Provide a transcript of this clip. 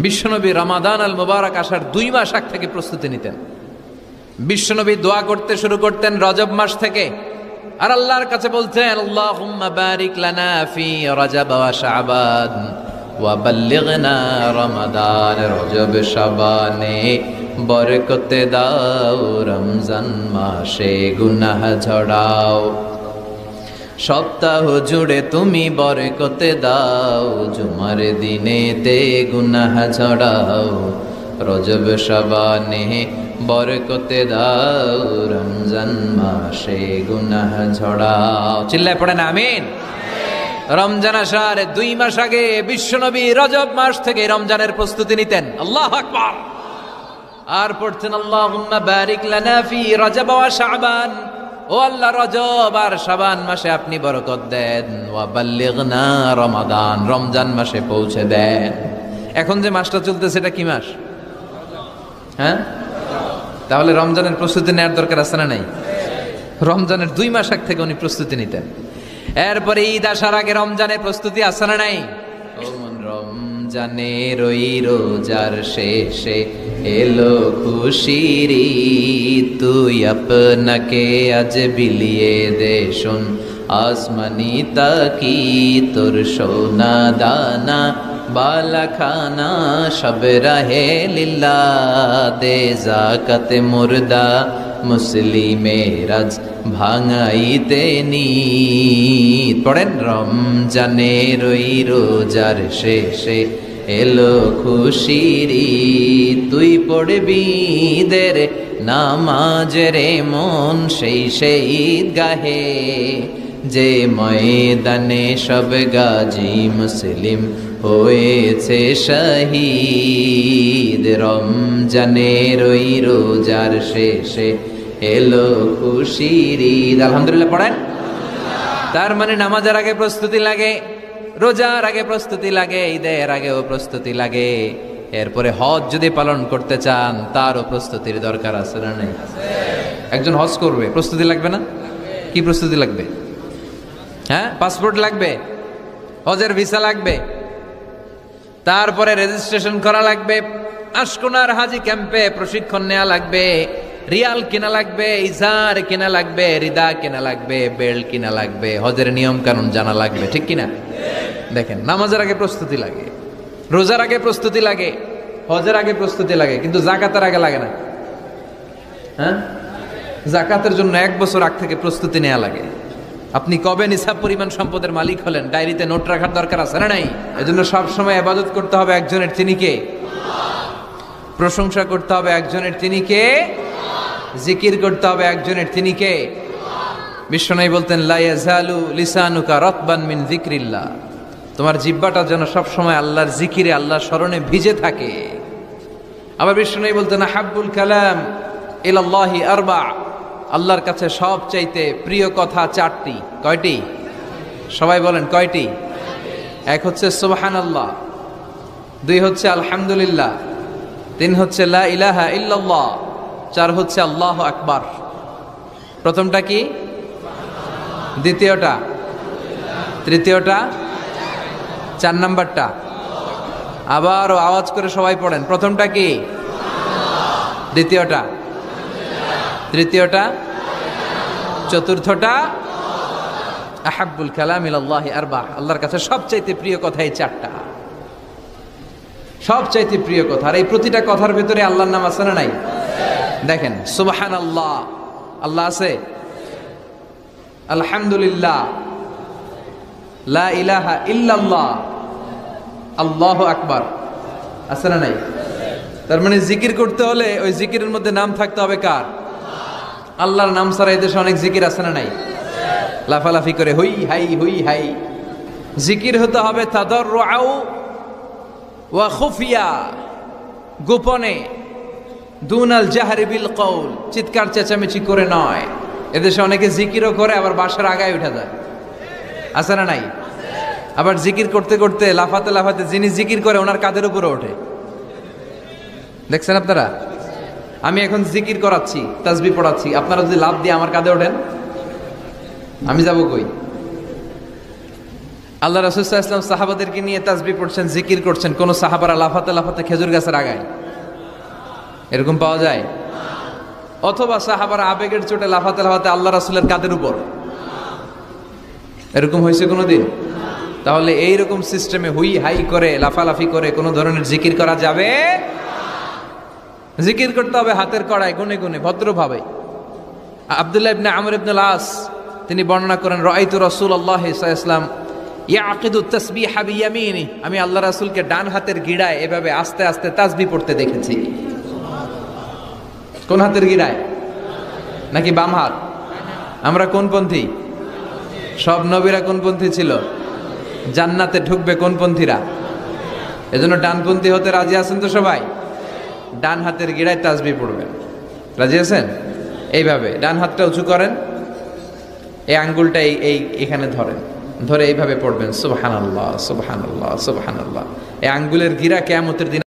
বিশ্বনবী রমাদান আল মুবারক আসার 2 মাস আগ থেকে প্রস্তুতি নিতেন। বিশ্বনবী দোয়া করতে শুরু করতেন রজব মাস থেকে, আর আল্লাহর কাছে বলতেন, আল্লাহুম্মা বারিক লানা ফি রজব ওয়া শাবান ওয়া বাল্লিগনা রমাদান। রজব শাবানে বরকতে দাও, রমজান মাসে গুনাহ ঝরাও। সপ্তাহ জুড়ে তুমি বরকতে দাও, জুমার দিনেতে গুনাহ ঝরাও। রজব শাবানে বরকতে দাও, রমজান মাসে গুনাহ ঝরাও। চিল্লায় পড়েন আমিন। রমজান আসার 2 মাস আগে বিশ্বনবী রজব মাস থেকে রমজানের প্রস্তুতি নিতেন। আল্লাহু আকবার। আর পড়তেন, আল্লাহুম্মা বারিক লানা ফি রজব ওয়া শাবান। ও আল্লাহ, রজব আর শাবান মাসে আপনি বরকত দেন। ওয়া বাল্লিগনা রমাদান, রমজান মাসে পৌঁছে দেন। এখন যে মাসটা চলতেছে এটা কি মাস? হ্যাঁ, তাহলে রমজানের প্রস্তুতি নেওয়ার দরকার আছে না নাই? রমজানের 2 মাস আগ থেকে উনি প্রস্তুতি নিতেন। এরপরে ঈদ আসার আগে রমজানের প্রস্তুতি আছে না নাই? রমজানের ওই রোজার শেষে এলো খুশির ঈদ, তুই আপনাকে আজ বিলিয়ে দে শোন আসমানি তাকি। তোর সোনা দানা বালাখানা সব রাহে লিল্লা, দে জাকাতে মুর্দা মুসলিমের আজ ভাঙাইতে নিত। পড়েন, রমজানের ওই রোজার শেষে এলো খুশির ঈদ, তুই পড়বি ঈদের নামাজ রে মন সেই ঈদ গাহে, যে ময়দানে সব গাজী মুসলিম হয়েছে শহীদ। রমজানের ওই রোজার শেষে এলো খুশির ঈদ। আলহামদুলিল্লাহ পড়েন। তার মানে নামাজের আগে প্রস্তুতি লাগে, রোজার আগে প্রস্তুতি লাগে, ঈদের আগেও প্রস্তুতি লাগে। এরপরে হজ যদি পালন করতে চান তারও প্রস্তুতির দরকার আছে না নাই? একজন হজ করবে, প্রস্তুতি লাগবে না? কি প্রস্তুতি লাগবে? হ্যাঁ, পাসপোর্ট লাগবে, হজের ভিসা লাগবে, তারপরে রেজিস্ট্রেশন করা লাগবে, আশকোনার হাজি ক্যাম্পে প্রশিক্ষণ নেওয়া লাগবে, রিয়াল কিনা লাগবে, ইজার কিনা লাগবে, রিদা কিনা লাগবে, বেল্ট কিনা লাগবে, হজের নিয়ম কানুন জানা লাগবে, ঠিক কিনা? দেখেন, নামাজের আগে প্রস্তুতি লাগে, রোজার আগে প্রস্তুতি লাগে, হজের আগে প্রস্তুতি লাগে, কিন্তু জাকাতের আগে লাগে না। হ্যাঁ, জাকাতের জন্য 1 বছর আগ থেকে প্রস্তুতি নেওয়া লাগে। আপনি কবে নিসাব পরিমাণ সম্পদের মালিক হলেন, ডায়েরিতে নোট রাখার দরকার আছে না নাই? এজন্য সবসময় ইবাদত করতে হবে একজনের, তিনি কে? প্রশংসা করতে হবে একজনের, তিনি কে? জিকির করতে হবে একজনের, তিনি কে? বিশ্বনবী বলতেন, লা ইয়াজালু লিসানুকা রাতবান মিন যিকরিল্লাহ, তোমার জিহ্বাটা যেন সবসময় আল্লাহর জিকিরে, আল্লাহর স্মরণে ভিজে থাকে। আবার বিশ্বনবী বলতেন, হাব্বুল কালাম ইলাল্লাহি আরবা, আল্লাহর কাছে সবচাইতে প্রিয় কথা 4টি। কয়টি? সবাই বলেন কয়টি? 1 হচ্ছে সুবহানাল্লাহ, 2 হচ্ছে আলহামদুলিল্লাহ, 3 হচ্ছে লা ইলাহা ইল্লাল্লাহ, 4 হচ্ছে আল্লাহু আকবার। প্রথমটা কি? দ্বিতীয়টা? তৃতীয়টা? 4 নাম্বারটা? আবারও আওয়াজ করে সবাই পড়েন, প্রথমটা কি? দ্বিতীয়টা? তৃতীয়টা? চতুর্থটা? আহাব্বুল কালাম ইলাল্লাহি আরবা, আল্লাহর কাছে সবচাইতে প্রিয় কথা এই 4টা, সবচাইতে প্রিয় কথা। আর এই প্রতিটা কথার ভেতরে আল্লাহর নাম আছে না নাই? দেখেন, সুবহানাল্লাহ আল্লাহ আছে, আলহামদুলিল্লাহ, লা ইলাহা ইল্লাল্লাহ, আল্লাহু আকবার আছে না নাই? তার মানে জিকির করতে হলে ওই জিকিরের মধ্যে নাম থাকতে হবে কার? আল্লাহর নাম ছাড়া এই দেশে অনেক জিকির আছে না নাই? লাফালাফি করে হুই হাই হুই হাই। জিকির হতে হবে তাদাররুআ ওয়া খুফিয়া, গোপনে, দুনাল জাহরি বিল কওল, চিৎকার চেঁচামেচি করে নয়। এদেশে অনেকে জিকিরও করে আবার বাসার আগায় উঠে যায়, আছে না নাই? আবার জিকির করতে করতে লাফাতে লাফাতে যিনি জিকির করে ওনার কাঁধের উপরে ওঠে, দেখছেন আপনারা? আমি এখন জিকির করাচ্ছি, তাসবিহ পড়াচ্ছি, আপনারা যদি লাফ দিয়ে আমার কাঁধে ওঠেন, আমি যাব কই? আল্লাহ রাসূল সাল্লাল্লাহু আলাইহি ওয়াসাল্লাম সাহাবাদেরকে নিয়ে তাসবিহ পড়ছেন, জিকির করছেন, কোন সাহাবারা লাফাতে লাফাতে খেজুর গাছের আগায়, এরকম পাওয়া যায়? অথবা সাহাবারা আবেগের চোটে লাফাতে লাফাতে আল্লাহ রাসূলের কাঁধের উপর, এরকম হয়েছে কোনোদিন? তাহলে এইরকম সিস্টেমে হুই হাই করে লাফালাফি করে কোনো ধরনের জিকির করা যাবে? জিকির করতে হবে হাতের কড়ায়, গুনে গুনে, ভদ্রভাবে। আব্দুল্লাহ ইবনে আমর ইবনে আস তিনি বর্ণনা করেন, রাআইতু রাসূলুল্লাহ সাল্লাল্লাহু আলাইহি ওয়াসাল্লাম ইয়াকিদু তাসবিহা বিয়ামিনি, আমি আল্লাহ রাসূলকে ডান হাতের গিড়ায় এভাবে আস্তে আস্তে তাসবিহ পড়তে দেখেছি। কোন হাতের গিড়ায়? নাকি বাম হাত? আমরা কোন পন্থী? সব নবীরা কোন পন্থী ছিল? জান্নাতে ঢুকবে কোন পন্থীরা? এজন্য ডানপন্থী হতে রাজি আছেন তো সবাই? ডান হাতের গিড়ায় তাসবিহ পড়বেন, রাজি আছেন? এইভাবে ডান হাতটা উঁচু করেন, এই আঙ্গুলটা এই এখানে ধরেন, ধরে এইভাবে পড়বেন সুবহানাল্লাহ সুবহানাল্লাহ সুবহানাল্লাহ। এই আঙ্গুলের গিরা কিয়ামতের দিন